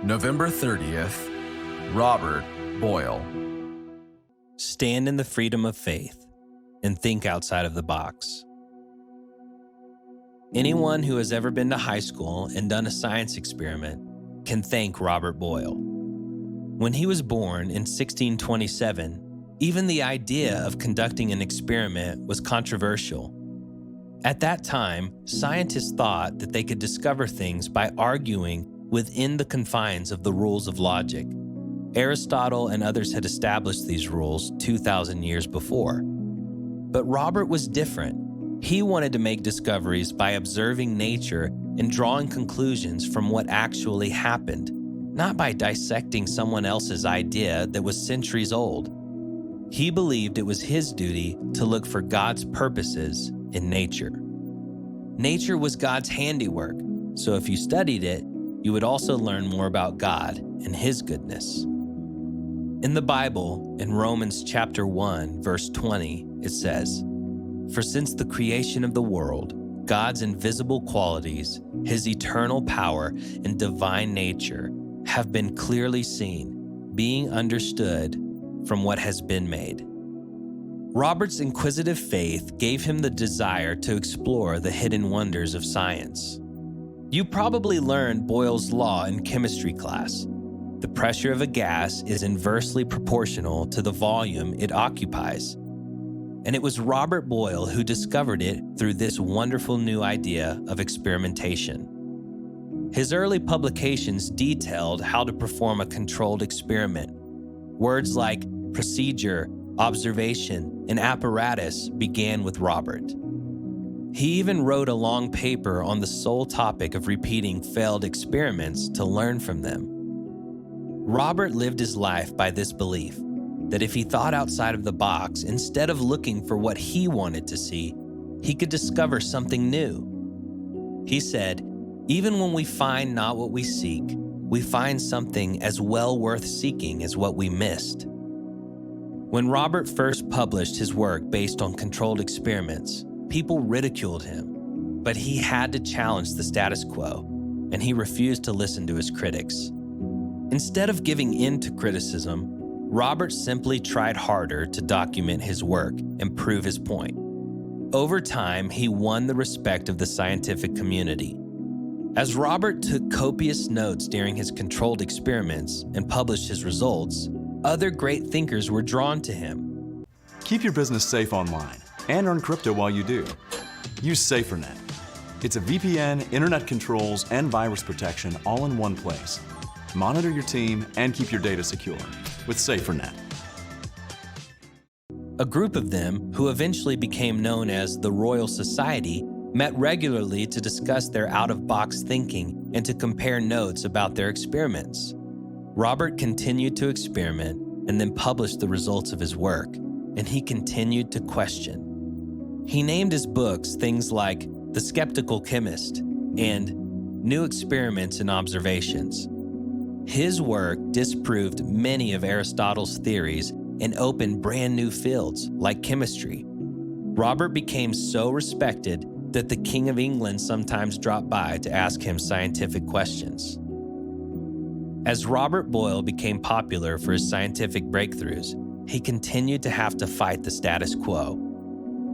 November 30th, Robert Boyle. Stand in the freedom of faith and think outside of the box. Anyone who has ever been to high school and done a science experiment can thank Robert Boyle. When he was born in 1627, even the idea of conducting an experiment was controversial. At that time, scientists thought that they could discover things by arguing within the confines of the rules of logic. Aristotle and others had established these rules 2,000 years before. But Robert was different. He wanted to make discoveries by observing nature and drawing conclusions from what actually happened, not by dissecting someone else's idea that was centuries old. He believed it was his duty to look for God's purposes in nature. Nature was God's handiwork, so if you studied it, you would also learn more about God and His goodness. In the Bible, in Romans chapter 1, verse 20, it says, "For since the creation of the world, God's invisible qualities, His eternal power and divine nature have been clearly seen, being understood from what has been made." Robert's inquisitive faith gave him the desire to explore the hidden wonders of science. You probably learned Boyle's law in chemistry class. The pressure of a gas is inversely proportional to the volume it occupies. And it was Robert Boyle who discovered it through this wonderful new idea of experimentation. His early publications detailed how to perform a controlled experiment. Words like procedure, observation, and apparatus began with Robert. He even wrote a long paper on the sole topic of repeating failed experiments to learn from them. Robert lived his life by this belief that if he thought outside of the box, instead of looking for what he wanted to see, he could discover something new. He said, "Even when we find not what we seek, we find something as well worth seeking as what we missed." When Robert first published his work based on controlled experiments, people ridiculed him, but he had to challenge the status quo, and he refused to listen to his critics. Instead of giving in to criticism, Robert simply tried harder to document his work and prove his point. Over time, he won the respect of the scientific community. As Robert took copious notes during his controlled experiments and published his results, other great thinkers were drawn to him. Keep your business safe online and earn crypto while you do. Use SaferNet. It's a VPN, internet controls, and virus protection all in one place. Monitor your team and keep your data secure with SaferNet. A group of them, who eventually became known as the Royal Society, met regularly to discuss their out-of-box thinking and to compare notes about their experiments. Robert continued to experiment and then published the results of his work, and he continued to question. He named his books things like The Skeptical Chemist and New Experiments and Observations. His work disproved many of Aristotle's theories and opened brand new fields like chemistry. Robert became so respected that the King of England sometimes dropped by to ask him scientific questions. As Robert Boyle became popular for his scientific breakthroughs, he continued to have to fight the status quo.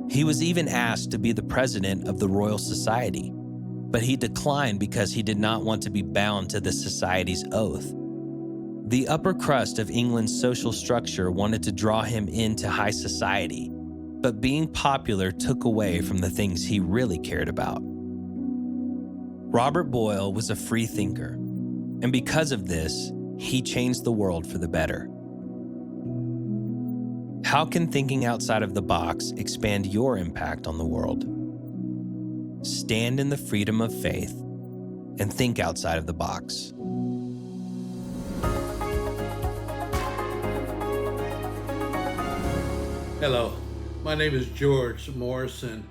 He was even asked to be the president of the Royal Society, but he declined because he did not want to be bound to the society's oath. The upper crust of England's social structure wanted to draw him into high society, but being popular took away from the things he really cared about. Robert Boyle was a free thinker, and because of this, he changed the world for the better. How can thinking outside of the box expand your impact on the world? Stand in the freedom of faith and think outside of the box. Hello, my name is George Morrison,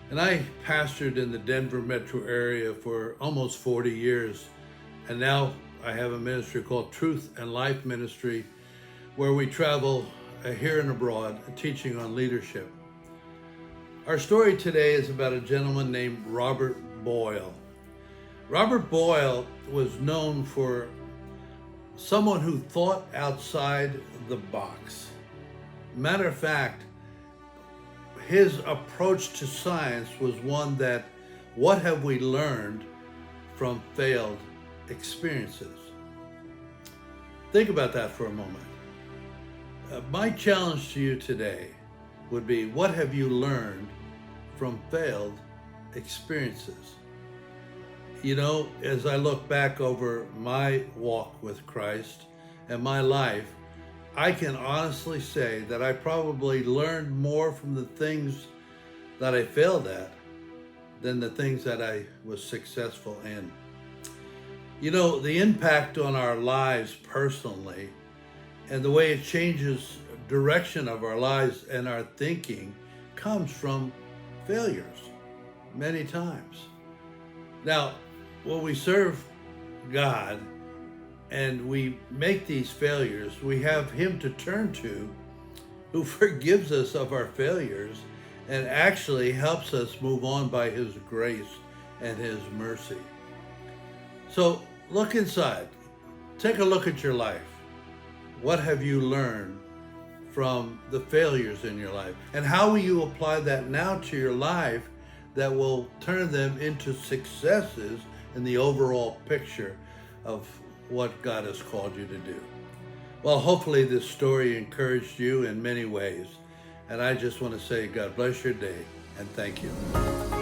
and I pastored in the Denver metro area for almost 40 years. And now I have a ministry called Truth and Life Ministry, where we travel here and abroad teaching on leadership. Our story today is about a gentleman named Robert Boyle. Robert Boyle was known for someone who thought outside the box. Matter of fact, his approach to science was one that, what have we learned from failed experiences? Think about that for a moment. My challenge to you today would be, what have you learned from failed experiences? You know, as I look back over my walk with Christ and my life, I can honestly say that I probably learned more from the things that I failed at than the things that I was successful in. You know, the impact on our lives personally and the way it changes direction of our lives and our thinking comes from failures many times. Now, when we serve God and we make these failures, we have Him to turn to, who forgives us of our failures and actually helps us move on by His grace and His mercy. So look inside. Take a look at your life. What have you learned from the failures in your life? And how will you apply that now to your life that will turn them into successes in the overall picture of what God has called you to do? Well, hopefully this story encouraged you in many ways. And I just want to say God bless your day and thank you.